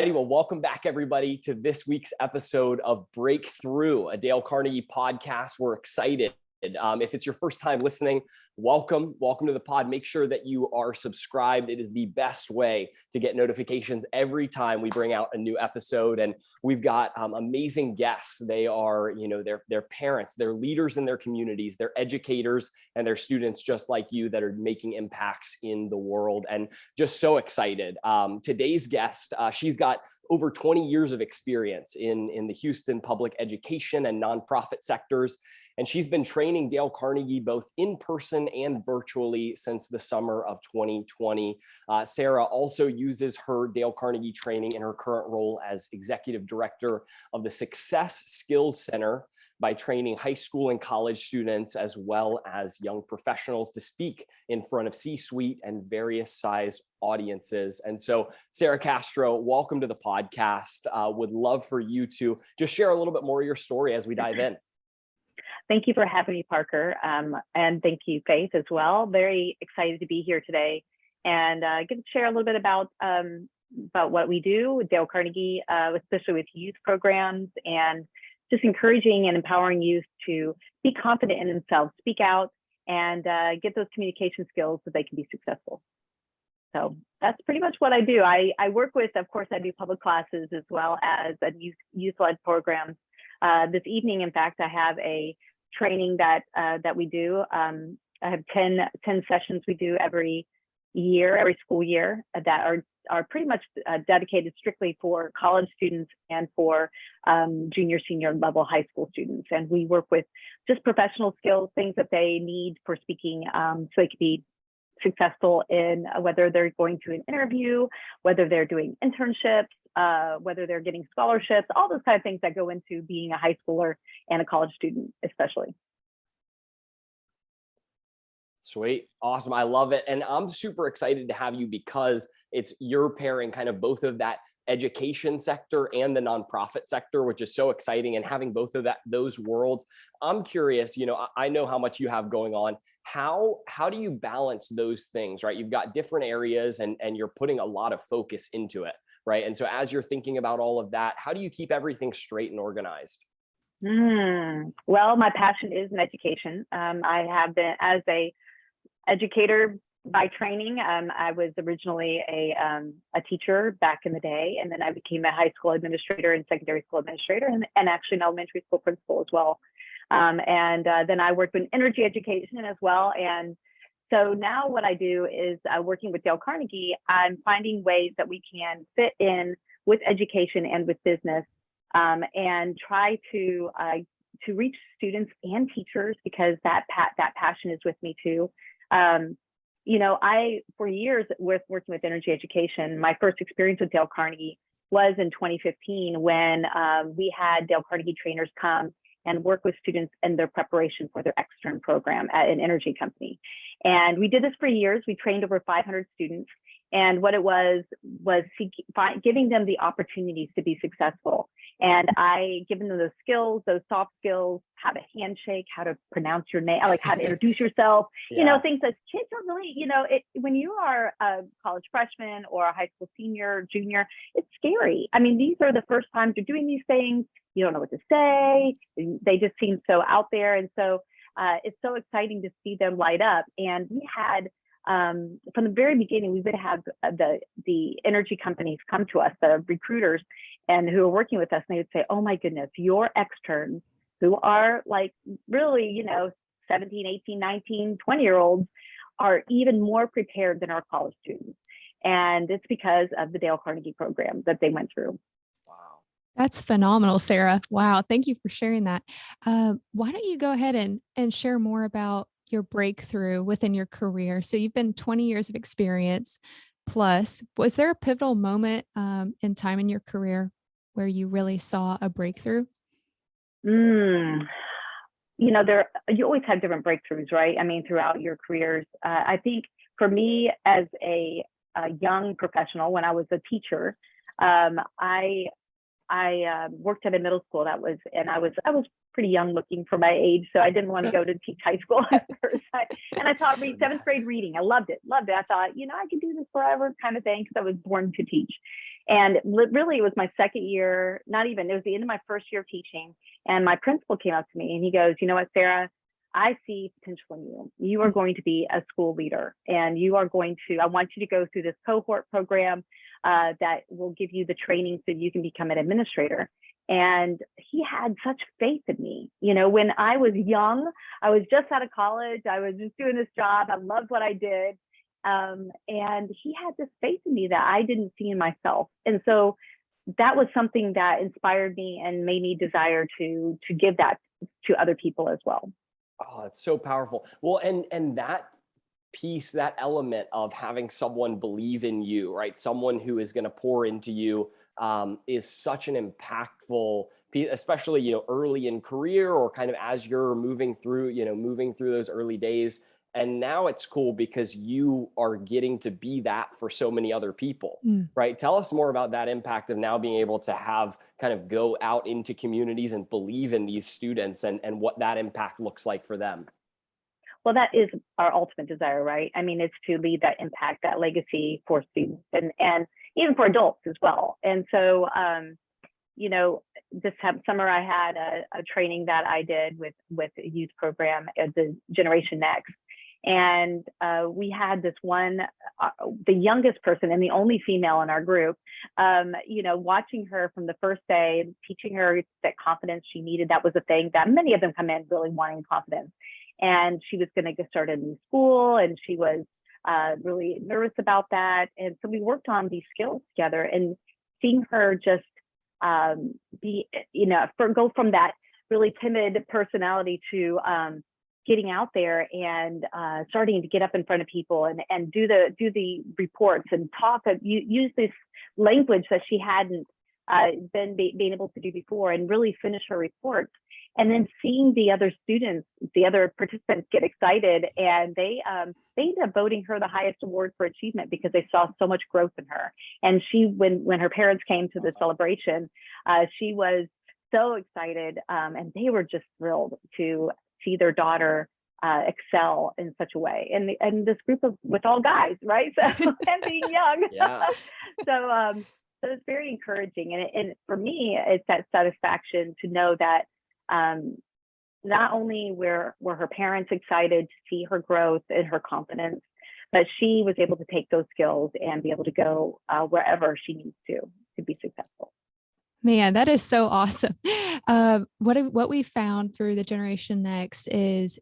Well, welcome back, everybody, to this week's episode of Breakthrough, a Dale Carnegie podcast. We're excited. If it's your first time listening, welcome to the pod. Make sure that you are subscribed. It is the best way to get notifications every time we bring out a new episode. And we've got amazing guests. They are, they're parents, they're leaders in their communities, they're educators, and they're students just like you that are making impacts in the world. And just so excited. Today's guest, she's got over 20 years of experience in the Houston public education and nonprofit sectors. And she's been training Dale Carnegie both in person and virtually since the summer of 2020. Sarah also uses her Dale Carnegie training in her current role as executive director of the Success Skills Center by training high school and college students, as well as young professionals, to speak in front of C-suite and various size audiences. And so, Sarah Castro, welcome to the podcast. Would love for you to just share a little bit more of your story as we dive in. Thank you for having me, Parker. And thank you, Faith, as well. Very excited to be here today and get to share a little bit about what we do with Dale Carnegie, especially with youth programs, and just encouraging and empowering youth to be confident in themselves, speak out, and get those communication skills so they can be successful. So that's pretty much what I do. I work with, of course, I do public classes as well as youth-led programs. This evening, in fact, I have a training that we do. I have 10 sessions we do every school year that are pretty much dedicated strictly for college students and for junior, senior level high school students. And we work with just professional skills, things that they need for speaking, so they can be successful in whether they're going to an interview, whether they're doing internships, whether they're getting scholarships, all those kind of things that go into being a high schooler and a college student, especially. Sweet. Awesome. I love it. And I'm super excited to have you because you're pairing kind of both of that education sector and the nonprofit sector, which is so exciting, and having both of those worlds. I'm curious, I know how much you have going on. How do you balance those things, right? You've got different areas and you're putting a lot of focus into it, right? And so as you're thinking about all of that, how do you keep everything straight and organized? Well, my passion is in education. I have been as a educator by training. I was originally a teacher back in the day, and then I became a high school administrator and secondary school administrator, and actually an elementary school principal as well. Then I worked in energy education as well. And so now what I do is working with Dale Carnegie, I'm finding ways that we can fit in with education and with business, and try to reach students and teachers, because that passion is with me too. I, for years with working with energy education, my first experience with Dale Carnegie was in 2015 when we had Dale Carnegie trainers come and work with students in their preparation for their extern program at an energy company. And we did this for years. We trained over 500 students. And what it was giving them the opportunities to be successful. And I given them those skills, those soft skills, how to handshake, how to pronounce your name, like how to introduce yourself, things that kids don't really, when you are a college freshman or a high school senior, junior, it's scary. I mean, these are the first times you're doing these things. You don't know what to say. They just seem so out there. And so it's so exciting to see them light up. And we had, from the very beginning, we would have the energy companies come to us, the recruiters, and who are working with us, and they would say, oh my goodness, your externs who are like really, 17, 18, 19, 20-year-olds are even more prepared than our college students. And it's because of the Dale Carnegie program that they went through. Wow. That's phenomenal, Sarah. Wow. Thank you for sharing that. Why don't you go ahead and share more about your breakthrough within your career? So you've been 20 years of experience plus. Was there a pivotal moment in time in your career where you really saw a breakthrough? You always have different breakthroughs, right? I mean, throughout your careers. I think for me as a young professional, when I was a teacher, I worked at a middle school and I was pretty young looking for my age, so I didn't want to go to teach high school at first. And I taught seventh grade reading. I loved it. I thought, I could do this forever kind of thing, because I was born to teach. And really, it was my second year, it was the end of my first year of teaching. And my principal came up to me and he goes, "You know what, Sarah, I see potential in you. You are going to be a school leader, and I want you to go through this cohort program that will give you the training so you can become an administrator." And he had such faith in me. When I was young, I was just out of college. I was just doing this job. I loved what I did. And he had this faith in me that I didn't see in myself. And so that was something that inspired me and made me desire to give that to other people as well. Oh, it's so powerful. Well, and that piece, that element of having someone believe in you, right? Someone who is going to pour into you, is such an impactful piece, especially, early in career, or kind of as you're moving through those early days. And now it's cool because you are getting to be that for so many other people, right? Tell us more about that impact of now being able to have kind of go out into communities and believe in these students, and what that impact looks like for them. Well, that is our ultimate desire, right? I mean, it's to leave that impact, that legacy for students and even for adults as well. And so, this summer I had a training that I did with a youth program at the Generation Next. And we had this one, the youngest person and the only female in our group, watching her from the first day, teaching her that confidence she needed. That was a thing that many of them come in really wanting confidence. And she was going to get started in new and she was really nervous about that. And so we worked on these skills together, and seeing her just go from that really timid personality to getting out there and starting to get up in front of people and do the reports and talk, use this language that she hadn't been being able to do before, and really finish her reports. And then seeing the other students, the other participants get excited, and they ended up voting her the highest award for achievement because they saw so much growth in her. And she, when her parents came to the celebration, she was so excited, and they were just thrilled to see their daughter excel in such a way. And this group with all guys, right? So, and being young. Yeah. So it's very encouraging. And for me, it's that satisfaction to know that not only were her parents excited to see her growth and her confidence, but she was able to take those skills and be able to go wherever she needs to be successful. Man, that is so awesome. What we found through the Generation Next is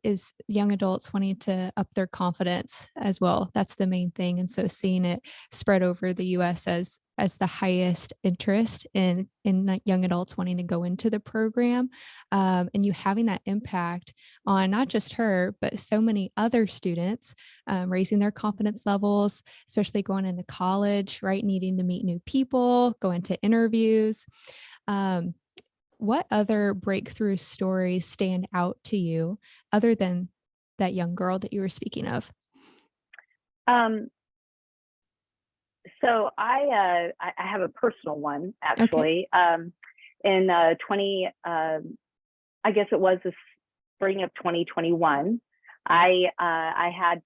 young adults wanting to up their confidence as well. That's the main thing. And so seeing it spread over the US as the highest interest in young adults wanting to go into the program, and you having that impact on not just her, but so many other students, raising their confidence levels, especially going into college, right? Needing to meet new people, go into interviews. What other breakthrough stories stand out to you other than that young girl that you were speaking of? So I have a personal one, actually. Okay. In I guess it was the spring of 2021, I had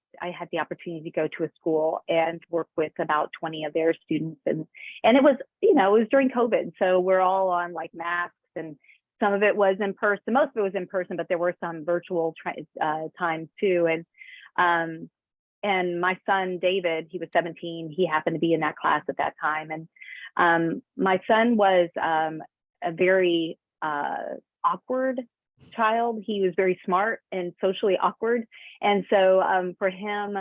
the opportunity to go to a school and work with about 20 of their students, and it was it was during COVID, so we're all on like masks, and some of it was in person, most of it was in person, but there were some virtual times too, and my son, David, he was 17. He happened to be in that class at that time. And my son was a very awkward child. He was very smart and socially awkward. And so for him,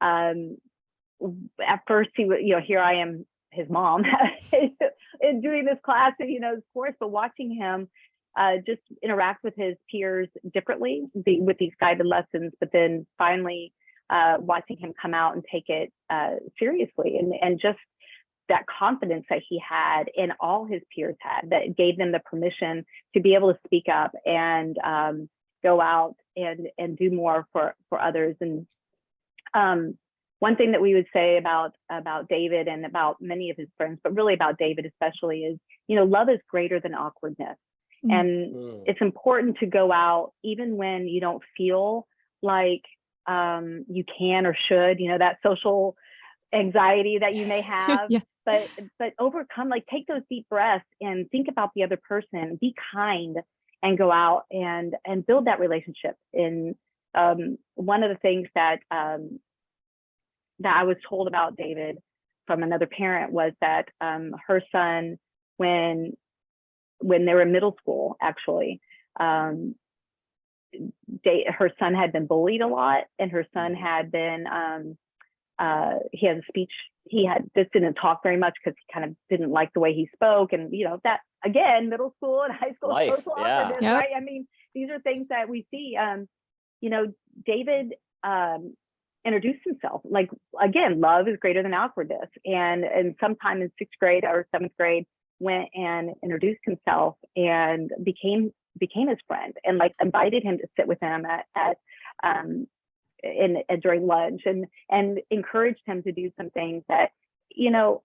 at first he was, here I am, his mom, doing this class, of course, but watching him just interact with his peers differently with these guided lessons, but then finally, watching him come out and take it seriously, and just that confidence that he had and all his peers had, that gave them the permission to be able to speak up and go out and do more for others. And one thing that we would say about David and about many of his friends, but really about David especially, is, love is greater than awkwardness. And it's important to go out even when you don't feel like you can or should, that social anxiety that you may have. Yeah. But overcome, like, take those deep breaths and think about the other person, be kind, and go out and build that relationship. And one of the things that I was told about David from another parent was that her son, when they were in middle school, actually, her son had been bullied a lot, and her son had been he had a speech. He just didn't talk very much because he kind of didn't like the way he spoke. And, that, again, middle school and high school social awkwardness, right? I mean, these are things that we see. David introduced himself. Like, again, love is greater than awkwardness. And sometime in 6th grade or 7th grade, went and introduced himself and became his friend, and, like, invited him to sit with him during lunch, and encouraged him to do some things that,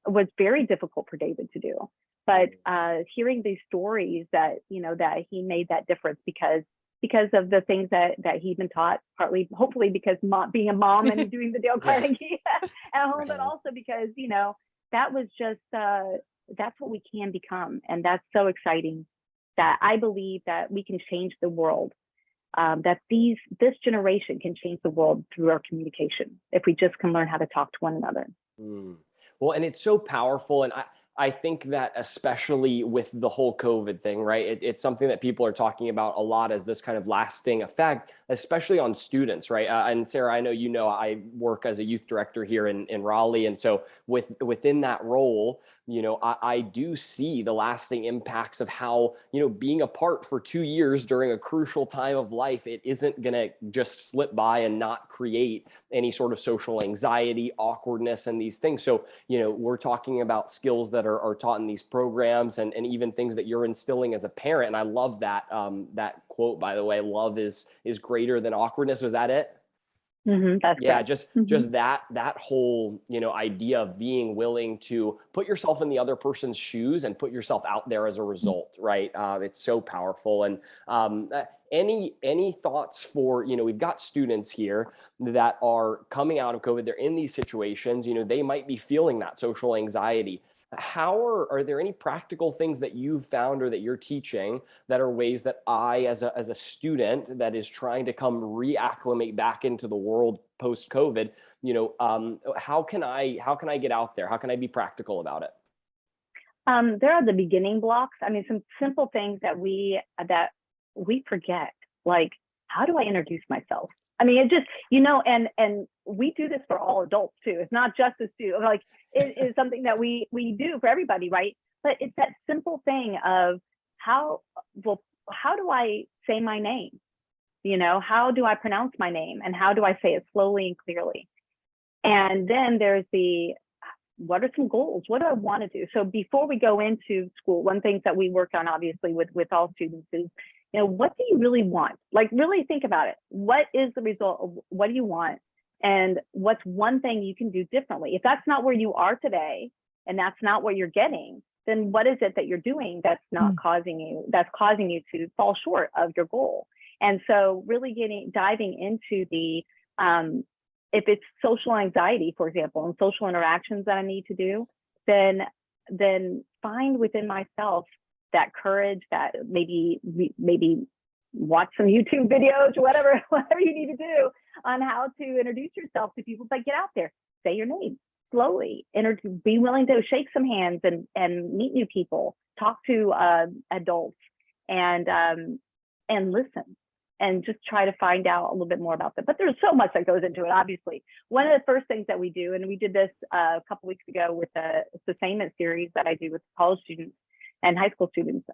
was very difficult for David to do. But hearing these stories that, that he made that difference because of the things that he'd been taught, partly, hopefully, because being a mom and doing the Dale Carnegie at home, but also because, that was just, that's what we can become. And that's so exciting, that I believe that we can change the world. That this generation can change the world through our communication if we just can learn how to talk to one another. Well, and it's so powerful. And I think that especially with the whole COVID thing, right? It's something that people are talking about a lot as this kind of lasting effect, especially on students, right? And Sarah, I know I work as a youth director here in Raleigh. And so within that role, I do see the lasting impacts of how, being apart for 2 years during a crucial time of life, it isn't going to just slip by and not create any sort of social anxiety, awkwardness, and these things. So, we're talking about skills that are taught in these programs, and even things that you're instilling as a parent. And I love that quote, by the way. Love is greater than awkwardness. Was that it? That's yeah, great. just that whole, idea of being willing to put yourself in the other person's shoes and put yourself out there as a result, right? It's so powerful. And any thoughts for, we've got students here that are coming out of COVID. They're in these situations, they might be feeling that social anxiety. Are there any practical things that you've found or that you're teaching that are ways that I, as a student that is trying to come reacclimate back into the world post COVID, how can I get out there? How can I be practical about it? There are the beginning blocks. I mean, some simple things that we forget, like, how do I introduce myself? I mean, it just, and we do this for all adults too. It's not just a student. Like, it is something that we do for everybody, right? But it's that simple thing of how do I say my name? How do I pronounce my name? And how do I say it slowly and clearly? And then there's what are some goals? What do I want to do? So before we go into school, one thing that we work on, obviously, with all students is, what do you really want? Like, really think about it. What is the result of what do you want? And what's one thing you can do differently? If that's not where you are today, and that's not what you're getting, then what is it that you're doing that's not causing you to fall short of your goal? And so really diving into the, if it's social anxiety, for example, and social interactions that I need to do, then find within myself that courage, that maybe watch some YouTube videos or whatever you need to do on how to introduce yourself to people. But get out there, say your name slowly, be willing to shake some hands and meet new people, talk to adults, and listen, and just try to find out a little bit more about them. But there's so much that goes into it, obviously. One of the first things that we do, and we did this a couple weeks ago with a sustainment series that I do with college students and high school students,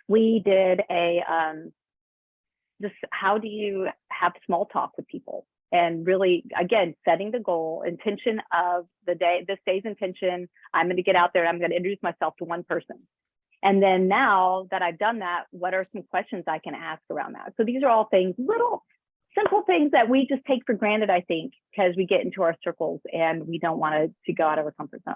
we did just how do you have small talk with people? And really, again, setting the goal, intention of the day, this day's intention, I'm going to get out there and I'm going to introduce myself to one person. And then now that I've done that, what are some questions I can ask around that? So these are all things, little simple things that we just take for granted, I think, because we get into our circles and we don't want to go out of our comfort zone.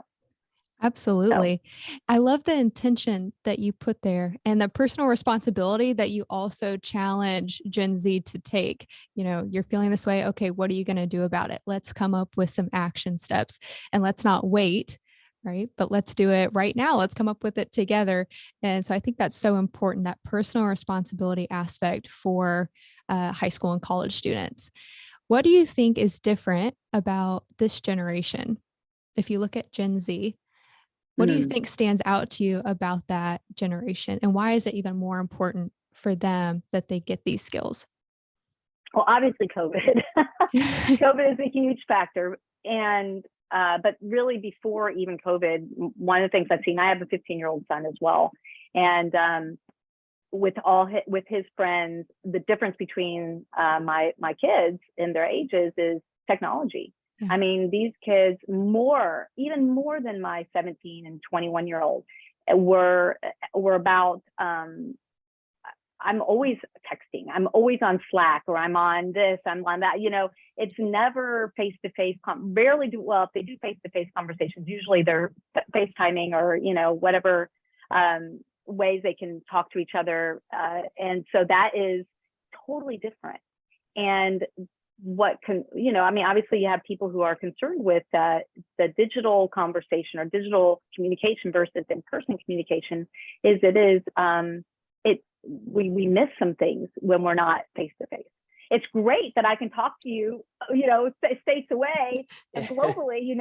Absolutely. I love the intention that you put there and the personal responsibility that you also challenge Gen Z to take. You're feeling this way. Okay, what are you going to do about it? Let's come up with some action steps and let's not wait, right? But let's do it right now. Let's come up with it together. And so I think that's so important, that personal responsibility aspect for high school and college students. What do you think is different about this generation? If you look at Gen Z, what do you think stands out to you about that generation? And why is it even more important for them that they get these skills? Well, obviously COVID. COVID is a huge factor. And, but really before even COVID, one of the things I've seen, I have a 15-year-old son as well. And with his friends, the difference between my kids and their ages is technology. Yeah. I mean, these kids even more than my 17 and 21-year-old were about, I'm always texting. I'm always on Slack, or I'm on this, I'm on that. It's never face-to-face. Rarely if they do face-to-face conversations, usually they're FaceTiming or, whatever ways they can talk to each other. And so that is totally different. And obviously you have people who are concerned with the digital conversation or digital communication versus in-person communication. We miss some things when we're not face to face. It's great that I can talk to you, states away and globally,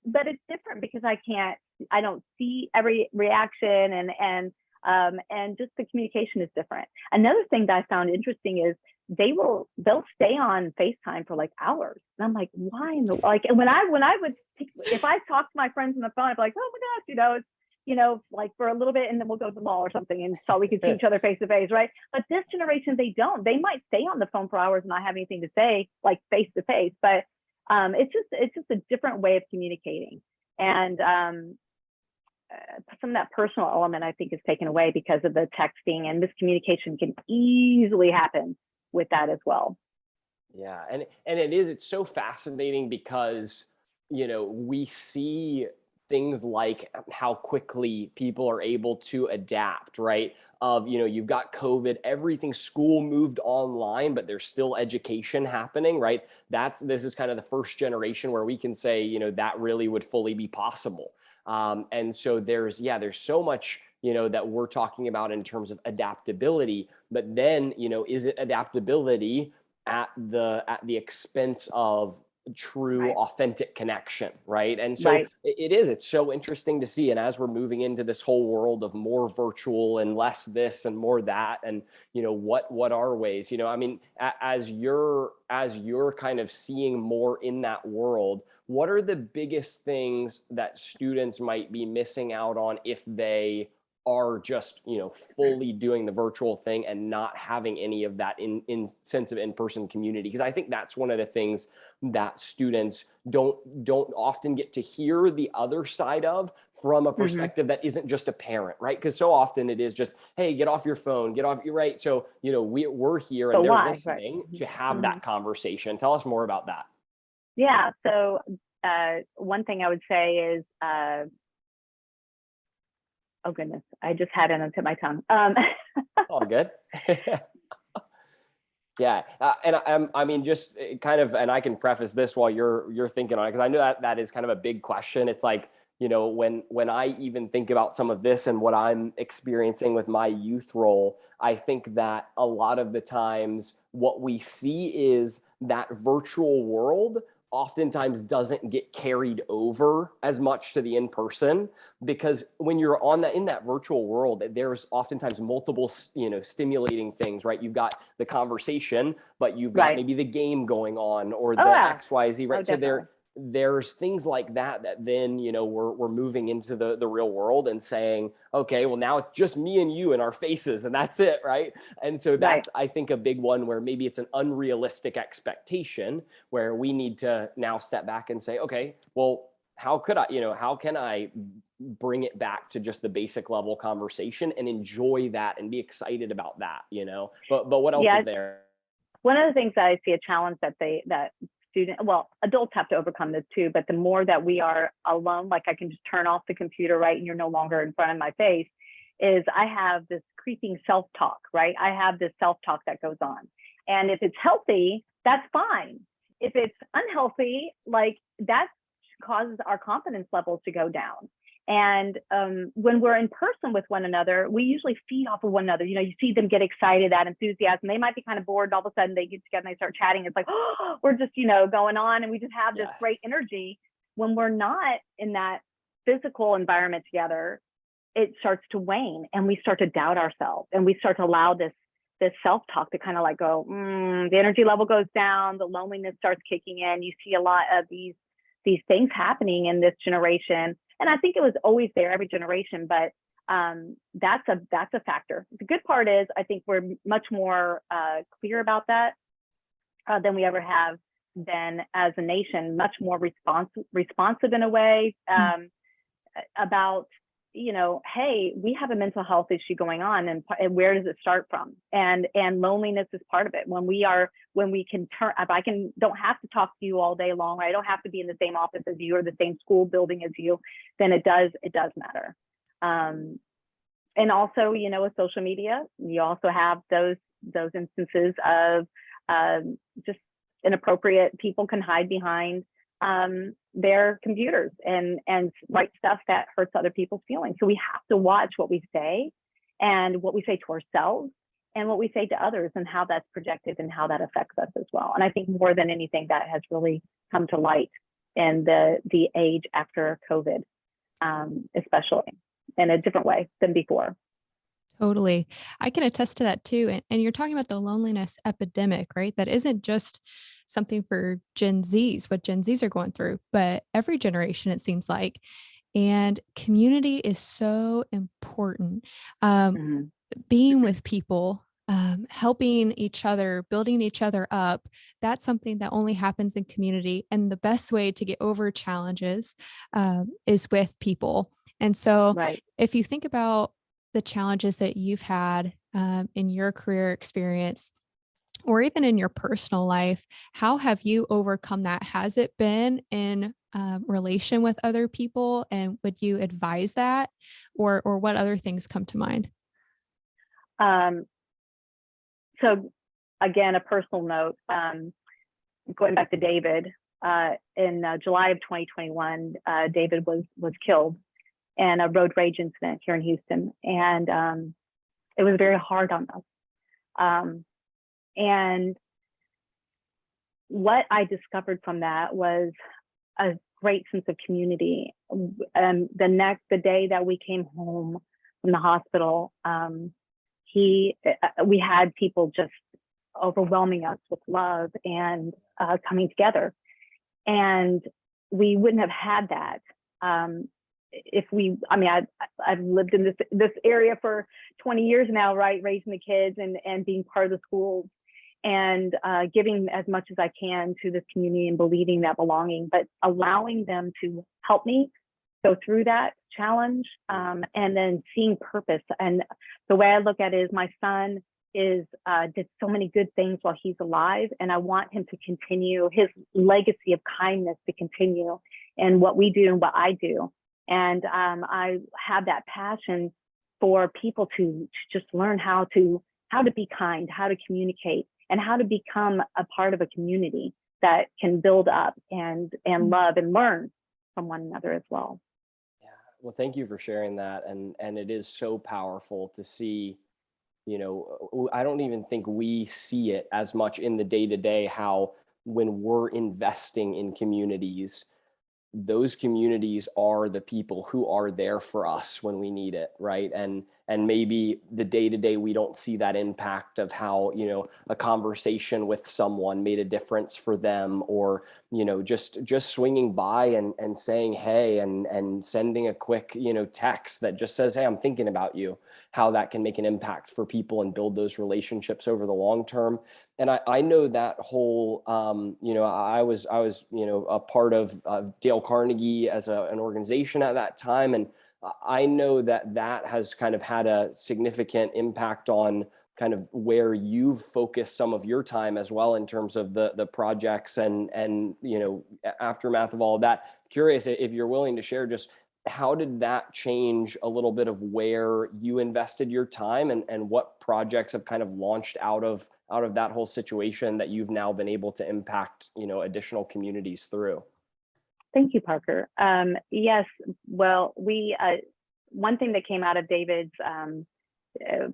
but it's different because I don't see every reaction and just the communication is different. Another thing that I found interesting is they'll stay on FaceTime for like hours. And I'm like, why and if I talk to my friends on the phone, I'd be like, oh my gosh, it's, like for a little bit and then we'll go to the mall or something and so we can see each other face to face, right? But this generation, they don't. They might stay on the phone for hours and not have anything to say, like face to face, but it's just a different way of communicating. And some of that personal element, I think, is taken away because of the texting, and miscommunication can easily happen with that as well. Yeah. And it's so fascinating because, we see things like how quickly people are able to adapt, right? You've got COVID, everything, school moved online, but there's still education happening, right? This is kind of the first generation where we can say, that really would fully be possible. And so there's so much, that we're talking about in terms of adaptability, but then, is it adaptability at the expense of true, right, authentic connection, right? And so right, it's so interesting to see. And as we're moving into this whole world of more virtual and less this and more that, and what are ways, as you're kind of seeing more in that world, what are the biggest things that students might be missing out on if they are just, fully doing the virtual thing and not having any of that in sense of in-person community? Because I think that's one of the things that students don't often get to hear the other side of from a perspective that isn't just a parent, right? Because so often it is just, hey, get off your phone, get off your, right? So, we're here and they're listening to have that conversation. Tell us more about that. Yeah. So one thing I would say is, oh goodness, I just had it on the tip of my tongue. All good. Yeah. And just kind of, and I can preface this while you're thinking on it, because I know that is kind of a big question. It's like, when I even think about some of this and what I'm experiencing with my youth role, I think that a lot of the times what we see is that virtual world oftentimes doesn't get carried over as much to the in-person, because when you're in that virtual world, there's oftentimes multiple, stimulating things, right? You've got the conversation, but you've got maybe the game going on or the XYZ, right? So there's things like that then, we're moving into the real world and saying, okay, well, now it's just me and you and our faces and that's it, right? And so that's, I think, a big one where maybe it's an unrealistic expectation where we need to now step back and say, okay, well, how can I bring it back to just the basic level conversation and enjoy that and be excited about that, but what else is there? One of the things that I see a challenge that adults have to overcome this too, but the more that we are alone, like I can just turn off the computer, right, and you're no longer in front of my face, is I have this creeping self-talk, right? I have this self-talk that goes on. And if it's healthy, that's fine. If it's unhealthy, like that causes our confidence levels to go down. And when we're in person with one another, we usually feed off of one another. You know, you see them get excited, that enthusiasm. They might be kind of bored, and all of a sudden they get together and they start chatting. It's like, oh, we're just, going on, and we just have this great energy. When we're not in that physical environment together, it starts to wane, and we start to doubt ourselves, and we start to allow this self-talk to kind of like go, the energy level goes down, the loneliness starts kicking in. You see a lot of these things happening in this generation. And I think it was always there, every generation, but that's a factor. The good part is I think we're much more clear about that than we ever have been as a nation, much more responsive in a way about, hey, we have a mental health issue going on, and where does it start from? And loneliness is part of it. When we can turn, if I don't have to talk to you all day long, or I don't have to be in the same office as you or the same school building as you, then it does matter. And also, with social media, you also have those instances of just inappropriate people can hide behind their computers and write stuff that hurts other people's feelings. So we have to watch what we say, and what we say to ourselves, and what we say to others, and how that's projected and how that affects us as well. And I think more than anything, that has really come to light in the age after COVID, especially in a different way than before. Totally. I can attest to that too. And you're talking about the loneliness epidemic, right? That isn't just something for Gen Zs, what Gen Zs are going through, but every generation, it seems like. And community is so important. Being with people, helping each other, building each other up, that's something that only happens in community. And the best way to get over challenges is with people. And so if you think about the challenges that you've had in your career experience, or even in your personal life, how have you overcome that? Has it been in relation with other people? And would you advise that? Or what other things come to mind? So again, a personal note, going back to David, in July of 2021, David was killed in a road rage incident here in Houston. And it was very hard on us. And what I discovered from that was a great sense of community. The day that we came home from the hospital, we had people just overwhelming us with love and coming together. And we wouldn't have had that I've lived in this area for 20 years now, right? Raising the kids and being part of the schools, and giving as much as I can to this community and believing that belonging, but allowing them to help me go through that challenge, and then seeing purpose. And the way I look at it is, my son did so many good things while he's alive, and I want him to continue his legacy of kindness, to continue in what we do and what I do. And I have that passion for people to just learn how to be kind, how to communicate, and how to become a part of a community that can build up and love and learn from one another as well. Yeah. Well, thank you for sharing that. And it is so powerful to see, I don't even think we see it as much in the day-to-day, how when we're investing in communities, those communities are the people who are there for us when we need it, right? And maybe the day-to-day, we don't see that impact of how, a conversation with someone made a difference for them, or, just swinging by and saying, hey, and sending a quick, text that just says, hey, I'm thinking about you, how that can make an impact for people and build those relationships over the long term. And I know that whole, I was, a part of Dale Carnegie as an organization at that time. And I know that has kind of had a significant impact on kind of where you've focused some of your time as well in terms of the projects and aftermath of all of that. Curious if you're willing to share just how did that change a little bit of where you invested your time and what projects have kind of launched out of that whole situation that you've now been able to impact, additional communities through? Thank you, Parker. Yes, well, one thing that came out of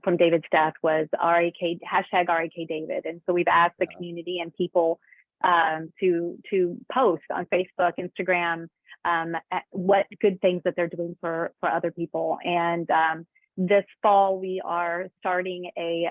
from David's death was hashtag RAK David. And so we've asked the community and people to post on Facebook, Instagram, what good things that they're doing for other people. And this fall, we are starting a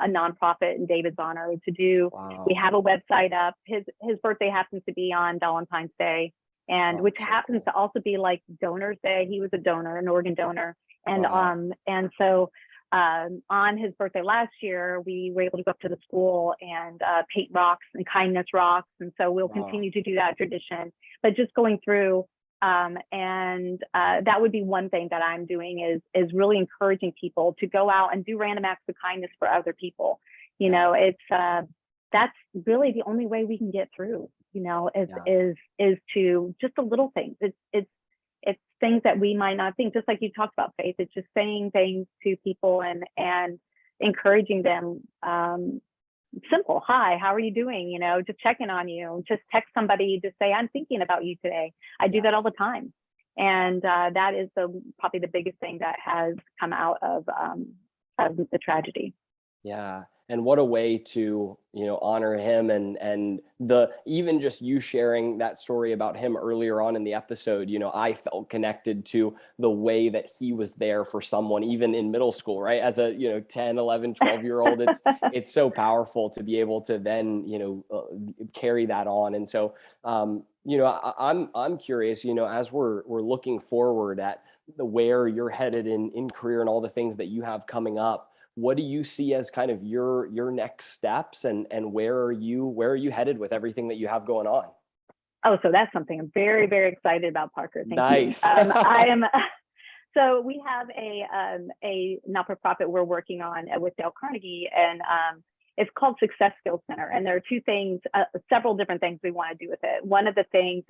nonprofit in David's honor to do. Wow. We have a website up. His birthday happens to be on Valentine's Day, and which happens to also be like Donors Day. He was a donor, an organ donor, and so on his birthday last year, we were able to go up to the school and paint rocks and kindness rocks, and so we'll continue to do that tradition. But just going through. That would be one thing that I'm doing is really encouraging people to go out and do random acts of kindness for other people. It's that's really the only way we can get through. Is to just the little things. It's things that we might not think. Just like you talked about, Faith. It's just saying things to people and encouraging them. Simple. Hi, how are you doing? Just checking on you. Just text somebody to say, I'm thinking about you today. I do that all the time. And that is probably the biggest thing that has come out of the tragedy. Yeah. And what a way to, honor him and even just you sharing that story about him earlier on in the episode, I felt connected to the way that he was there for someone, even in middle school, right? As a, 10, 11, 12-year-old, it's so powerful to be able to then, carry that on. And so, I'm curious, as we're looking forward at where you're headed in career and all the things that you have coming up, what do you see as kind of your next steps and where are you headed with everything that you have going on? Oh, so that's something I'm very, very excited about, Parker. Thank nice. you. I am. So we have a not-for-profit we're working on with Dale Carnegie, and it's called Success Skills Center. And there are two things, several different things we want to do with it. One of the things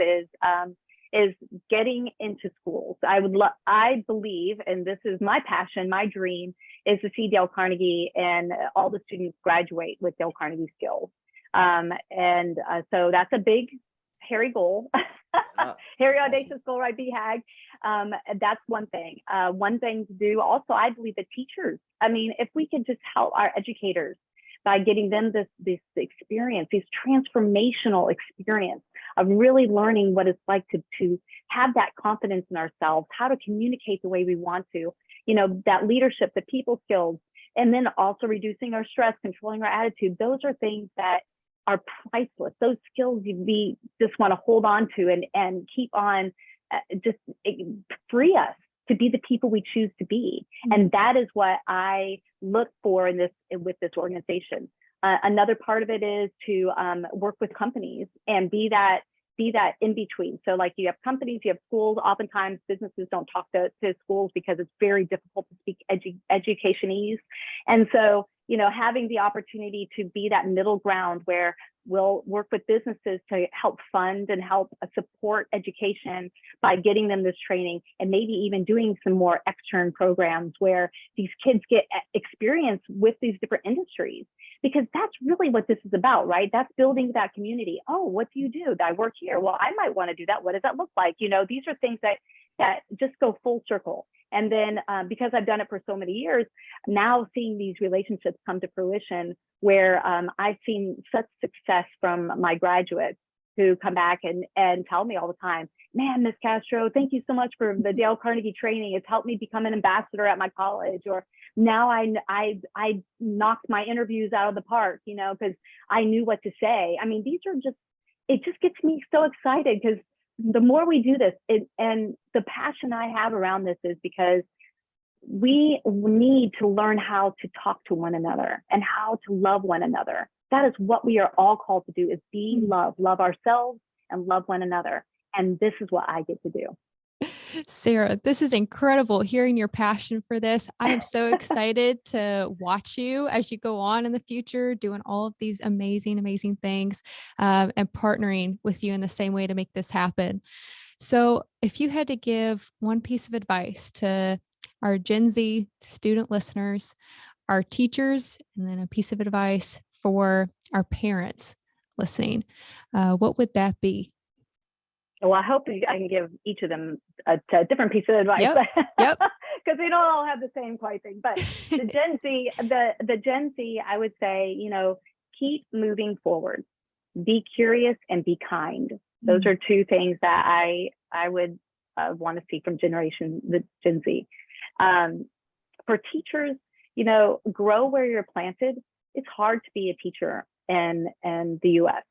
is getting into schools. I believe, and this is my passion, my dream, is to see Dale Carnegie and all the students graduate with Dale Carnegie skills. So that's a big, hairy goal, hairy, audacious goal, right, BHAG. That's one thing. One thing to do also, I believe the teachers, if we could just help our educators by getting them this experience, this transformational experience of really learning what it's like to have that confidence in ourselves, how to communicate the way we want to, that leadership, the people skills, and then also reducing our stress, controlling our attitude. Those are things that are priceless. Those skills we just want to hold on to and keep on, just free us to be the people we choose to be. And that is what I look for with this organization. Another part of it is to work with companies and be that in between. So like you have companies, you have schools. Oftentimes businesses don't talk to schools because it's very difficult to speak educationese. And so, having the opportunity to be that middle ground where we'll work with businesses to help fund and help support education by getting them this training, and maybe even doing some more extern programs where these kids get experience with these different industries, because that's really what this is about, right? That's building that community. Oh, what do you do? I work here. Well, I might want to do that. What does that look like? These are things that just go full circle. And then because I've done it for so many years, now seeing these relationships come to fruition where I've seen such success from my graduates who come back and tell me all the time, man, Miss Castro, thank you so much for the Dale Carnegie training. It's helped me become an ambassador at my college. Or now I knocked my interviews out of the park, because I knew what to say. It just gets me so excited, because the more we do this, and the passion I have around this is because we need to learn how to talk to one another and how to love one another. That is what we are all called to do, is be love ourselves and love one another. And this is what I get to do. Sarah, this is incredible hearing your passion for this. I am so excited to watch you as you go on in the future, doing all of these amazing, amazing things, and partnering with you in the same way to make this happen. So, if you had to give one piece of advice to our Gen Z student listeners, our teachers, and then a piece of advice for our parents listening, what would that be? Well, I hope I can give each of them a different piece of advice, Yep. Yep. because they don't all have the same quite thing. But the Gen Z, the Gen Z, I would say, keep moving forward, be curious, and be kind. Those are two things that I would want to see from the Gen Z. For teachers, grow where you're planted. It's hard to be a teacher in the U.S.,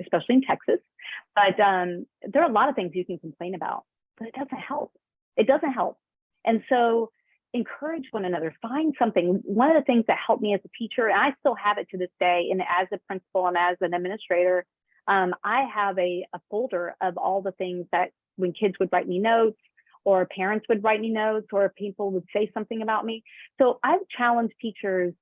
especially in Texas. But there are a lot of things you can complain about, but it doesn't help. It doesn't help. And so encourage one another, find something. One of the things that helped me as a teacher, and I still have it to this day, and as a principal and as an administrator, I have a folder of all the things that when kids would write me notes, or parents would write me notes, or people would say something about me. So I've challenged teachers,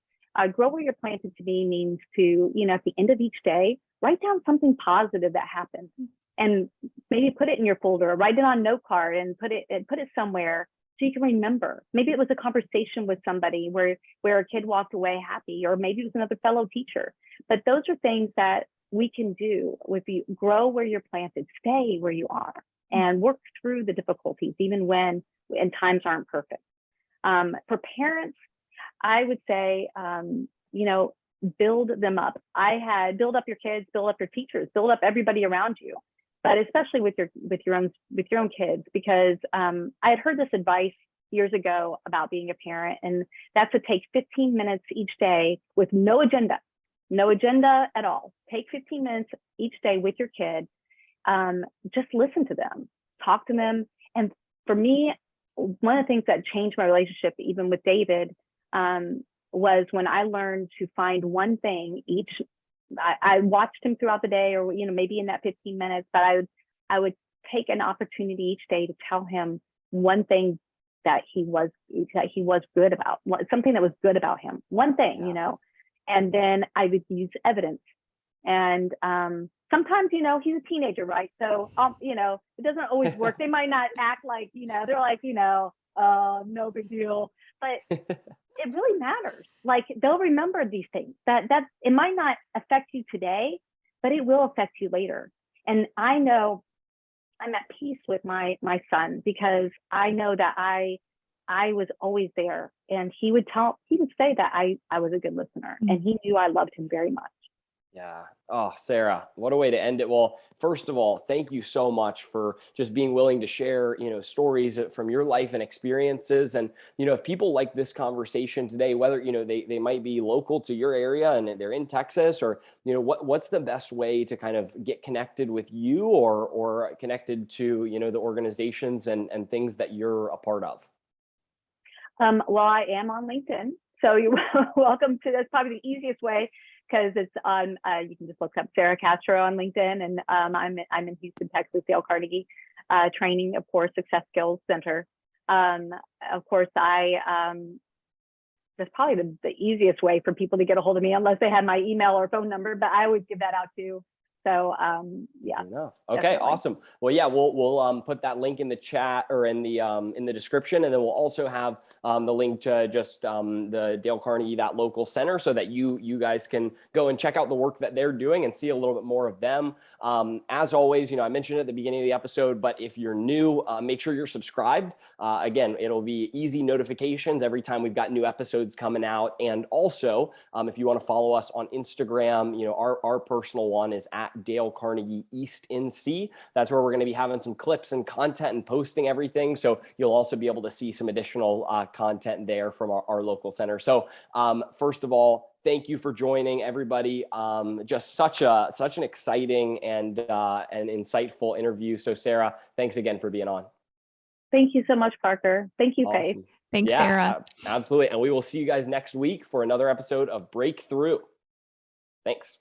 grow where you're planted to me means to, at the end of each day, write down something positive that happened, and maybe put it in your folder, or write it on a note card and put it somewhere so you can remember. Maybe it was a conversation with somebody where a kid walked away happy, or maybe it was another fellow teacher. But those are things that we can do with you. Grow where you're planted, stay where you are, and work through the difficulties, even when times aren't perfect. For parents, I would say, build them up. Build up your kids, build up your teachers, build up everybody around you, but especially with your own kids, because I had heard this advice years ago about being a parent, and that's to take 15 minutes each day with no agenda at all. Take 15 minutes each day with your kid. Just listen to them, talk to them. And for me, one of the things that changed my relationship, even with David, was when I learned to find one thing each. I watched him throughout the day, or maybe in that 15 minutes, but I would take an opportunity each day to tell him one thing that he was good about, something that was good about him, one thing, and then I would use evidence. And sometimes, he's a teenager, right? So, it doesn't always work. They might not act like, they're like, no big deal, but it really matters. Like, they'll remember these things that it might not affect you today, but it will affect you later. And I know I'm at peace with my son, because I know that I was always there, and he would say that I was a good listener, and he knew I loved him very much. Yeah. Oh, Sarah, what a way to end it. Well, first of all, thank you so much for just being willing to share, stories from your life and experiences. And, if people like this conversation today, whether, they might be local to your area and they're in Texas, or, what's the best way to kind of get connected with you, or connected to, the organizations and things that you're a part of? Well, I am on LinkedIn, so you're welcome to. That's probably the easiest way, because it's on. You can just look up Sarah Castro on LinkedIn, and I'm in Houston, Texas, Dale Carnegie Training, of course, Success Skills Center. Of course, that's probably the easiest way for people to get a hold of me, unless they have my email or phone number. But I always give that out too. So yeah. Okay, definitely. Awesome. Well, yeah, we'll put that link in the chat, or in the description, and then we'll also have the link to just the Dale Carnegie, that local center, so that you guys can go and check out the work that they're doing and see a little bit more of them. As always, I mentioned at the beginning of the episode, but if you're new, make sure you're subscribed. Again, it'll be easy notifications every time we've got new episodes coming out. And also, if you want to follow us on Instagram, our personal one is at Dale Carnegie East NC. That's where we're going to be having some clips and content and posting everything. So you'll also be able to see some additional content there from our local center. So first of all, thank you for joining, everybody. Just such an exciting and insightful interview. So Sarah, thanks again for being on. Thank you so much, Parker. Thank you, Awesome. Faith. Thanks, Sarah. Absolutely. And we will see you guys next week for another episode of Breakthrough. Thanks.